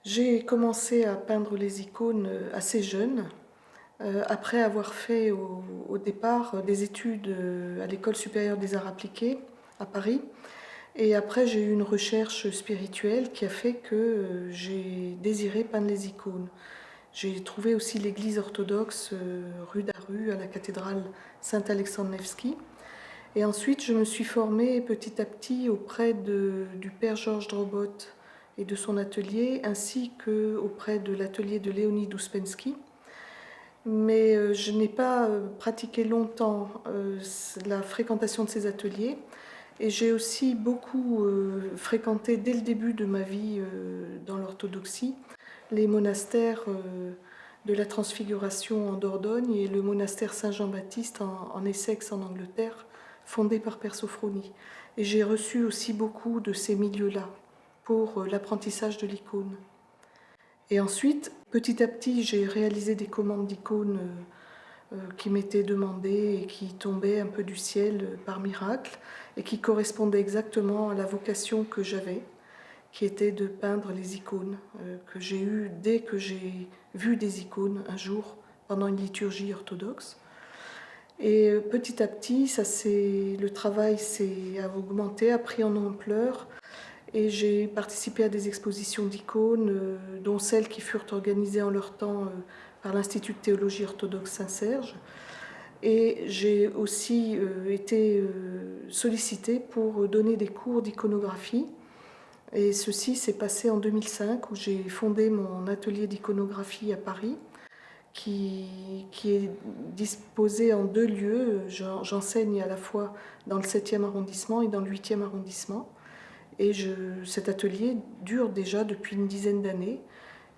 J'ai commencé à peindre les icônes assez jeune, après avoir fait au départ des études à l'École supérieure des arts appliqués à Paris. Et après, j'ai eu une recherche spirituelle qui a fait que j'ai désiré peindre les icônes. J'ai trouvé aussi l'église orthodoxe rue d'Aru à la cathédrale Saint-Alexandre Nevski. Et ensuite, je me suis formée petit à petit auprès du père Georges Drobot et de son atelier, ainsi qu'auprès de l'atelier de Léonide Ouspensky. Mais je n'ai pas pratiqué longtemps la fréquentation de ces ateliers. Et j'ai aussi beaucoup fréquenté dès le début de ma vie dans l'orthodoxie les monastères de la Transfiguration en Dordogne et le monastère Saint-Jean-Baptiste en Essex en Angleterre, fondé par Père Sophrony. Et j'ai reçu aussi beaucoup de ces milieux-là pour l'apprentissage de l'icône. Et ensuite, petit à petit, j'ai réalisé des commandes d'icônes qui m'étaient demandées et qui tombaient un peu du ciel par miracle et qui correspondaient exactement à la vocation que j'avais, qui était de peindre les icônes que j'ai eues dès que j'ai vu des icônes un jour pendant une liturgie orthodoxe. Et petit à petit, le travail s'est augmenté, a pris en ampleur. Et j'ai participé à des expositions d'icônes, dont celles qui furent organisées en leur temps par l'Institut de théologie orthodoxe Saint-Serge. Et j'ai aussi été sollicitée pour donner des cours d'iconographie. Et ceci s'est passé en 2005, où j'ai fondé mon atelier d'iconographie à Paris, qui est disposé en deux lieux. J'enseigne à la fois dans le 7e arrondissement et dans le 8e arrondissement. Et cet atelier dure déjà depuis une dizaine d'années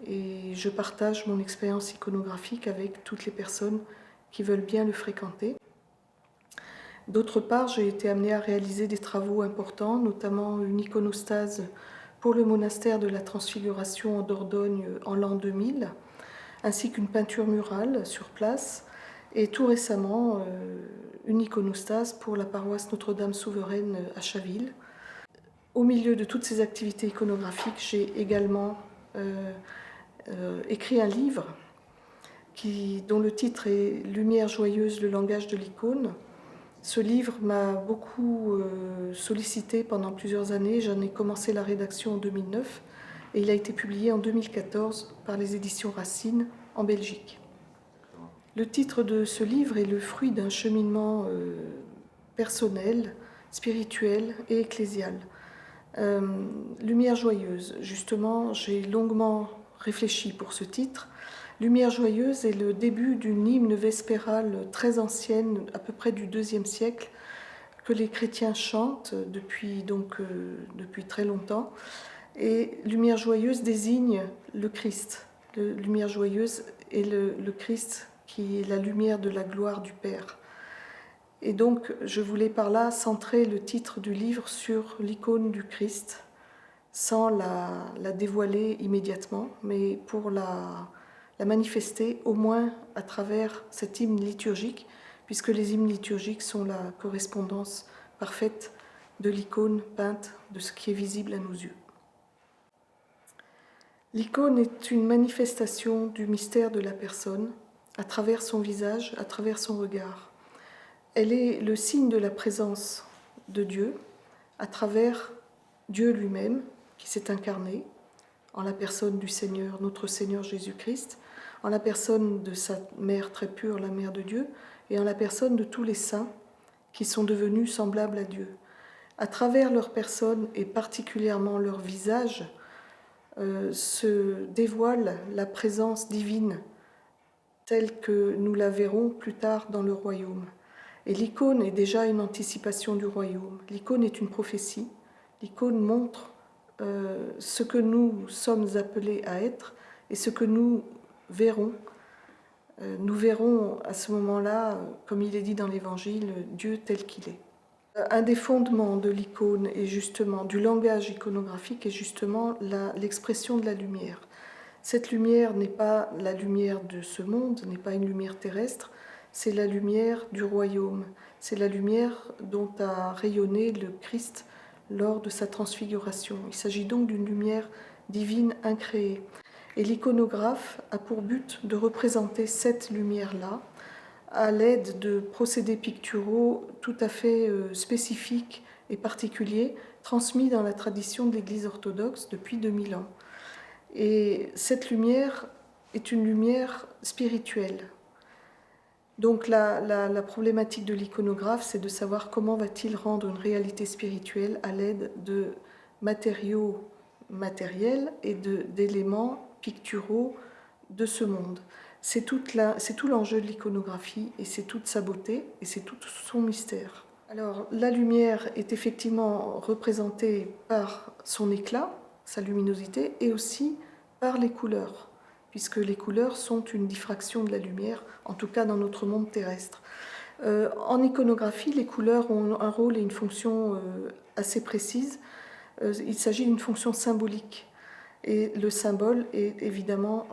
et je partage mon expérience iconographique avec toutes les personnes qui veulent bien le fréquenter. D'autre part, j'ai été amenée à réaliser des travaux importants, notamment une iconostase pour le monastère de la Transfiguration en Dordogne en l'an 2000, ainsi qu'une peinture murale sur place, et tout récemment une iconostase pour la paroisse Notre-Dame Souveraine à Chaville. Au milieu de toutes ces activités iconographiques, j'ai également écrit un livre dont le titre est Lumière joyeuse, le langage de l'icône. Ce livre m'a beaucoup sollicité pendant plusieurs années. J'en ai commencé la rédaction en 2009 et il a été publié en 2014 par les éditions Racine en Belgique. Le titre de ce livre est le fruit d'un cheminement personnel, spirituel et ecclésial. Lumière joyeuse, justement, j'ai longuement réfléchi pour ce titre. Lumière joyeuse est le début d'une hymne vespérale très ancienne, à peu près du IIe siècle, que les chrétiens chantent depuis très longtemps. Et lumière joyeuse désigne le Christ. Lumière joyeuse est le Christ qui est la lumière de la gloire du Père. Et donc, je voulais par là centrer le titre du livre sur l'icône du Christ, sans la dévoiler immédiatement, mais pour la manifester au moins à travers cet hymne liturgique, puisque les hymnes liturgiques sont la correspondance parfaite de l'icône peinte, de ce qui est visible à nos yeux. L'icône est une manifestation du mystère de la personne, à travers son visage, à travers son regard. Elle est le signe de la présence de Dieu à travers Dieu lui-même qui s'est incarné en la personne du Seigneur, notre Seigneur Jésus-Christ, en la personne de sa mère très pure, la Mère de Dieu, et en la personne de tous les saints qui sont devenus semblables à Dieu. À travers leur personne et particulièrement leur visage se dévoile la présence divine telle que nous la verrons plus tard dans le royaume. Et l'icône est déjà une anticipation du royaume. L'icône est une prophétie. L'icône montre ce que nous sommes appelés à être et ce que nous verrons. Nous verrons à ce moment-là, comme il est dit dans l'Évangile, Dieu tel qu'il est. Un des fondements de l'icône et justement du langage iconographique est justement l'expression de la lumière. Cette lumière n'est pas la lumière de ce monde, n'est pas une lumière terrestre, c'est la lumière du royaume. C'est la lumière dont a rayonné le Christ lors de sa transfiguration. Il s'agit donc d'une lumière divine incréée. Et l'iconographe a pour but de représenter cette lumière-là à l'aide de procédés picturaux tout à fait spécifiques et particuliers, transmis dans la tradition de l'Église orthodoxe depuis 2000 ans. Et cette lumière est une lumière spirituelle. Donc la problématique de l'iconographe, c'est de savoir comment va-t-il rendre une réalité spirituelle à l'aide de matériaux matériels et d'éléments picturaux de ce monde. C'est tout l'enjeu de l'iconographie et c'est toute sa beauté et c'est tout son mystère. Alors la lumière est effectivement représentée par son éclat, sa luminosité, et aussi par les couleurs, puisque les couleurs sont une diffraction de la lumière, en tout cas dans notre monde terrestre. En iconographie, les couleurs ont un rôle et une fonction assez précise. Il s'agit d'une fonction symbolique. Et le symbole est évidemment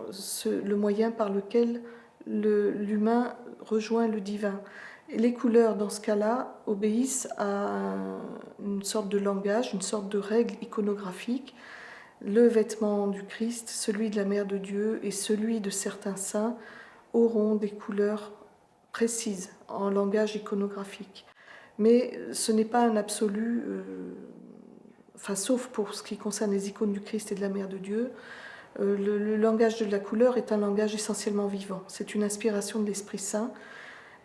le moyen par lequel l'humain rejoint le divin. Et les couleurs, dans ce cas-là, obéissent à une sorte de langage, une sorte de règle iconographique. Le vêtement du Christ, celui de la Mère de Dieu et celui de certains saints auront des couleurs précises en langage iconographique. Mais ce n'est pas un absolu, sauf pour ce qui concerne les icônes du Christ et de la Mère de Dieu. Le langage de la couleur est un langage essentiellement vivant. C'est une inspiration de l'Esprit Saint.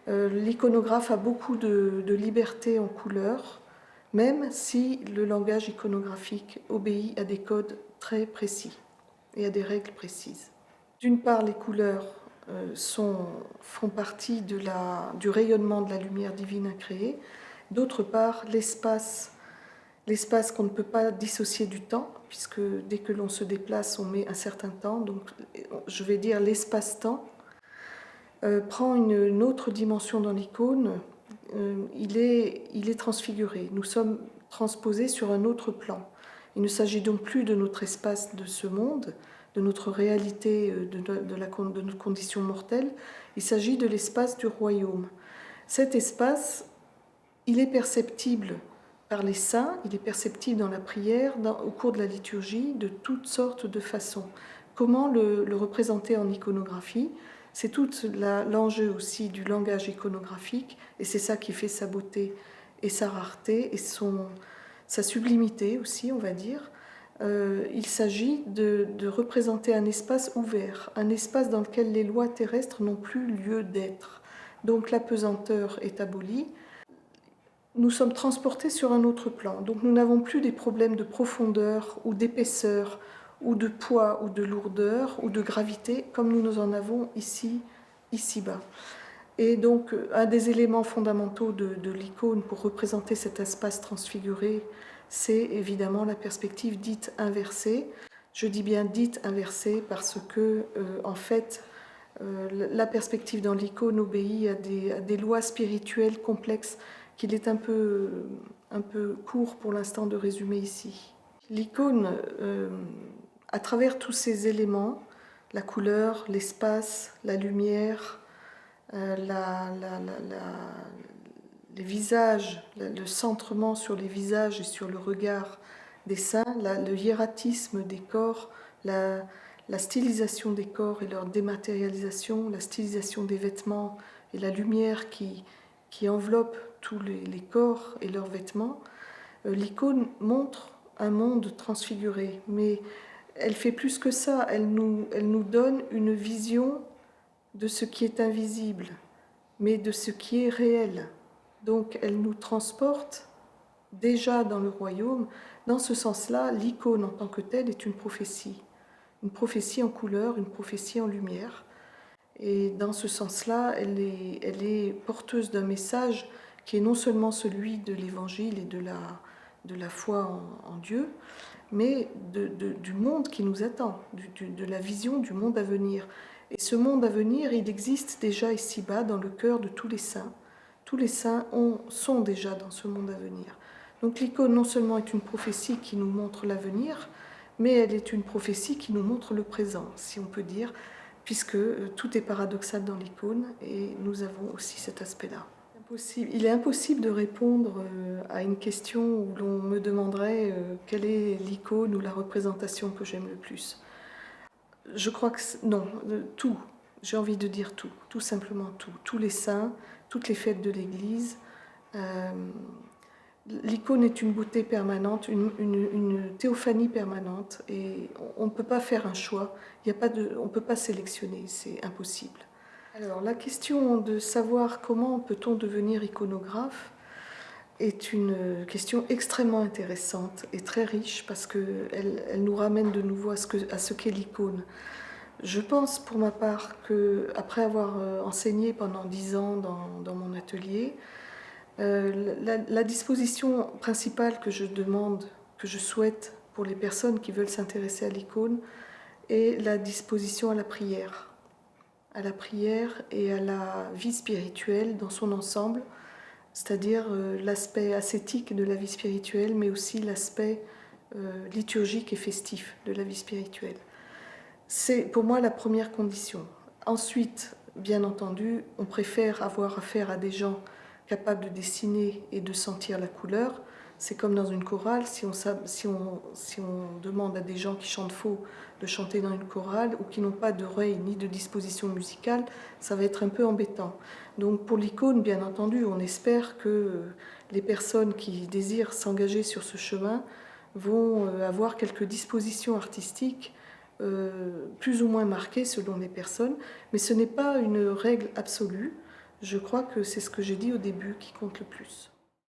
L'iconographe a beaucoup de liberté en couleurs, même si le langage iconographique obéit à des codes très précis et à des règles précises. D'une part, les couleurs font partie du rayonnement de la lumière divine incréée. D'autre part, l'espace qu'on ne peut pas dissocier du temps, puisque dès que l'on se déplace, on met un certain temps. Donc, je vais dire l'espace-temps prend une autre dimension dans l'icône. Il est transfiguré. Nous sommes transposés sur un autre plan. Il ne s'agit donc plus de notre espace de ce monde, de notre réalité, de notre condition mortelle. Il s'agit de l'espace du royaume. Cet espace, il est perceptible par les saints, il est perceptible dans la prière, au cours de la liturgie, de toutes sortes de façons. Comment le représenter en iconographie? C'est tout l'enjeu aussi du langage iconographique, et c'est ça qui fait sa beauté et sa rareté et sa sublimité aussi, on va dire. Il s'agit de représenter un espace ouvert, un espace dans lequel les lois terrestres n'ont plus lieu d'être. Donc la pesanteur est abolie. Nous sommes transportés sur un autre plan. Donc nous n'avons plus des problèmes de profondeur ou d'épaisseur ou de poids ou de lourdeur ou de gravité comme nous en avons ici-bas. Et donc un des éléments fondamentaux de l'icône pour représenter cet espace transfiguré, c'est évidemment la perspective dite inversée. Je dis bien dite inversée parce que en fait la perspective dans l'icône obéit à des lois spirituelles complexes qu'il est un peu court pour l'instant de résumer ici. L'icône, à travers tous ces éléments, la couleur, l'espace, la lumière, les visages, le centrement sur les visages et sur le regard des saints, le hiératisme des corps, la stylisation des corps et leur dématérialisation, la stylisation des vêtements et la lumière qui enveloppe tous les corps et leurs vêtements, l'icône montre un monde transfiguré, mais elle fait plus que ça, elle nous donne une vision de ce qui est invisible, mais de ce qui est réel. Donc elle nous transporte déjà dans le royaume. Dans ce sens-là, l'icône en tant que telle est une prophétie en couleur, une prophétie en lumière. Et dans ce sens-là, elle est porteuse d'un message qui est non seulement celui de l'Évangile et de la foi en Dieu, mais du monde qui nous attend, de la vision du monde à venir. Et ce monde à venir, il existe déjà ici-bas dans le cœur de tous les saints. Tous les saints sont déjà dans ce monde à venir. Donc l'icône non seulement est une prophétie qui nous montre l'avenir, mais elle est une prophétie qui nous montre le présent, si on peut dire, puisque tout est paradoxal dans l'icône et nous avons aussi cet aspect-là. Il est impossible de répondre à une question où l'on me demanderait quelle est l'icône ou la représentation que j'aime le plus. Je crois que non, tout. J'ai envie de dire tout, tout simplement tout. Tous les saints, toutes les fêtes de l'Église. Euh, L'icône est une beauté permanente, une théophanie permanente, et on ne peut pas faire un choix. On ne peut pas sélectionner, c'est impossible. Alors la question de savoir comment peut-on devenir iconographe est une question extrêmement intéressante et très riche parce qu'elle nous ramène de nouveau à ce qu'est l'icône. Je pense pour ma part qu'après avoir enseigné pendant 10 ans dans mon atelier, la disposition principale que je demande, que je souhaite pour les personnes qui veulent s'intéresser à l'icône, est la disposition à la prière et à la vie spirituelle dans son ensemble, c'est-à-dire l'aspect ascétique de la vie spirituelle, mais aussi l'aspect liturgique et festif de la vie spirituelle. C'est pour moi la première condition. Ensuite, bien entendu, on préfère avoir affaire à des gens capables de dessiner et de sentir la couleur. C'est comme dans une chorale, si on demande à des gens qui chantent faux de chanter dans une chorale ou qui n'ont pas d'oreille ni de disposition musicale, ça va être un peu embêtant. Donc pour l'icône, bien entendu, on espère que les personnes qui désirent s'engager sur ce chemin vont avoir quelques dispositions artistiques plus ou moins marquées selon les personnes, mais ce n'est pas une règle absolue. Je crois que c'est ce que j'ai dit au début qui compte le plus.